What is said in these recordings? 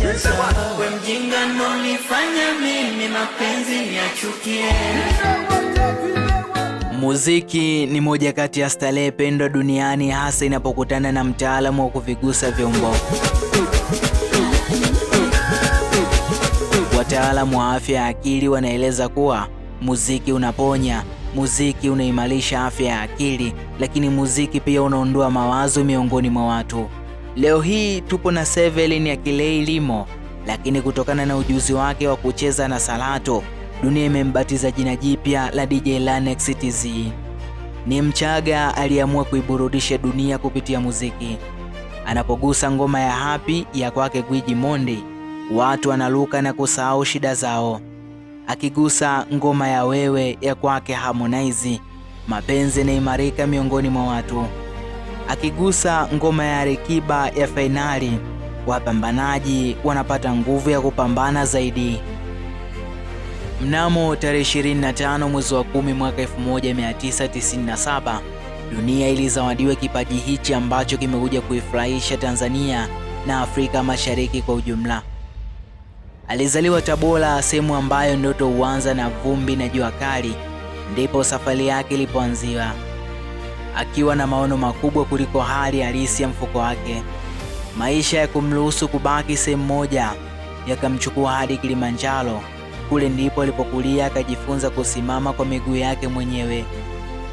We mjinga ndo nifanya mimi mapenzi niachukie. Muziki ni moja kati ya starehe pendwa duniani, hasa inapokutana na mtaalamu wa kuvigusa vyombo. Wataalamu wa afya ya akili wanaeleza kuwa muziki unaponya, muziki unaimarisha afya ya akili, lakini muziki pia unaondoa mawazo miongoni mwa watu. Leo hii tupo na Sevelin Akilei Limo, lakini kutokana na ujuzi wake wa kucheza na salato, dunia imembatiza jina jipya la DJ Lanex TZ. Ni Mchaga aliamua kuiburudisha dunia kupitia muziki. Anapogusa ngoma ya Happy ya kwake Gwiji Mondi, watu wanaruka na kusahau shida zao. Akigusa ngoma ya Wewe ya kwake Harmonize, mapenzi yanaimarika miongoni mwa watu. Akigusa ngoma ya Alikiba ya Fainali, wapambanaji wanapata nguvu ya kupambana zaidi. Mnamo tarehe 25 mwezi wa 10 mwaka 1997, dunia ilizawadiwa kipaji hichi ambacho kimekuja kuifurahisha Tanzania na Afrika Mashariki kwa ujumla. Alizaliwa Tabora, sehemu ambayo ndoto huanza na vumbi na jua kali, ndipo safari yake ilipoanzia. Akiwa na maono makubwa kuliko hali halisi ya mfuko wake, maisha ya kumruhusu kubaki sehemu moja yakamchukua hadi Kilimanjaro. Kule ndipo alipokulia, akajifunza kusimama kwa miguu yake mwenyewe.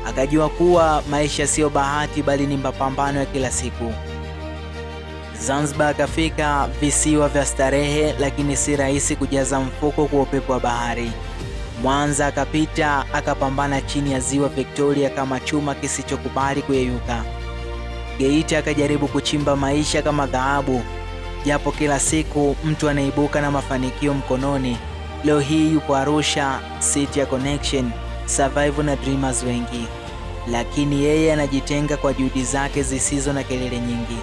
Akajua kuwa maisha sio bahati bali ni mapambano ya kila siku. Zanzibar akafika, visiwa vya starehe, lakini si rahisi kujaza mfuko kwa upepo wa bahari. Mwanza akapita, akapambana chini ya ziwa Victoria kama chuma kisichokubali kuyeyuka. Geita akajaribu kuchimba maisha kama dhahabu, japo kila siku mtu anaibuka na mafanikio mkononi. Leo hii yupo Arusha, city ya connection, survival na dreamers wengi, lakini yeye anajitenga kwa juhudi zake zisizo na kelele nyingi.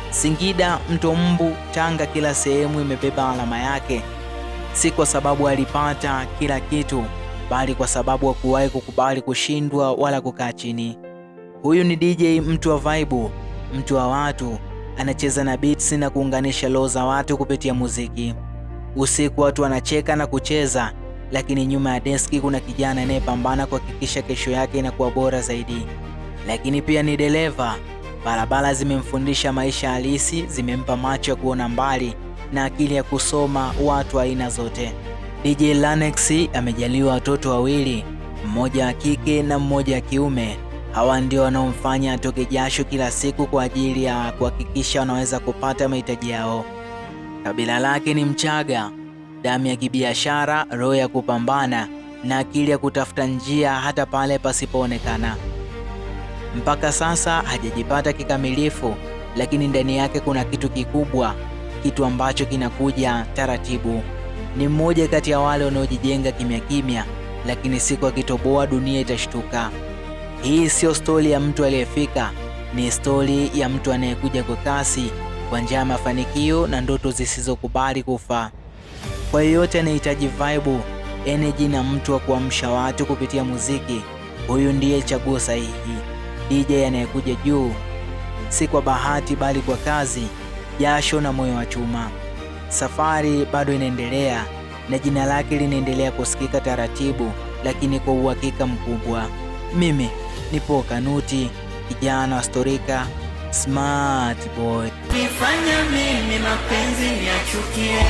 Singida, Mto Mbu, Tanga, kila sehemu imebeba alama yake, si kwa sababu alipata kila kitu, bali kwa sababu hakuwahi kukubali kushindwa wala kukaa chini. Huyu ni DJ mtu wa vibe, mtu wa watu, anacheza na beats na kuunganisha roho za watu kupitia muziki. Usiku watu wanacheka na kucheza, lakini nyuma ya deski kuna kijana anayepambana kuhakikisha kesho yake inakuwa bora zaidi. Lakini pia ni dereva. Barabara zimemfundisha maisha halisi, zimempa macho ya kuona mbali na akili ya kusoma watu aina zote. DJ Lanex amejaliwa watoto wawili, mmoja wa kike na mmoja wa kiume. Hawa ndio wanaomfanya atoke jasho kila siku kwa ajili ya kuhakikisha wanaweza kupata mahitaji yao. Kabila lake ni Mchaga, damu ya kibiashara, roho ya kupambana na akili ya kutafuta njia hata pale pasipoonekana. Mpaka sasa hajajipata kikamilifu, lakini ndani yake kuna kitu kikubwa, kitu ambacho kinakuja taratibu. Ni mmoja kati ya wale wanaojijenga kimya kimya, lakini siku akitoboa dunia itashtuka. Hii sio stori ya mtu aliyefika, ni stori ya mtu anayekuja kwa kasi, kwa njia ya mafanikio na ndoto zisizokubali kufa. Kwa yeyote anahitaji vibe, energy na mtu wa kuamsha watu kupitia muziki, huyu ndiye chaguo sahihi. DJ anayekuja juu, si kwa bahati bali kwa kazi, jasho na moyo wa chuma. Safari bado inaendelea na jina lake linaendelea kusikika taratibu, lakini kwa uhakika mkubwa. Mimi nipo Kanuti, kijana wa storika, smart boy. Nifanya mimi mapenzi niachukie.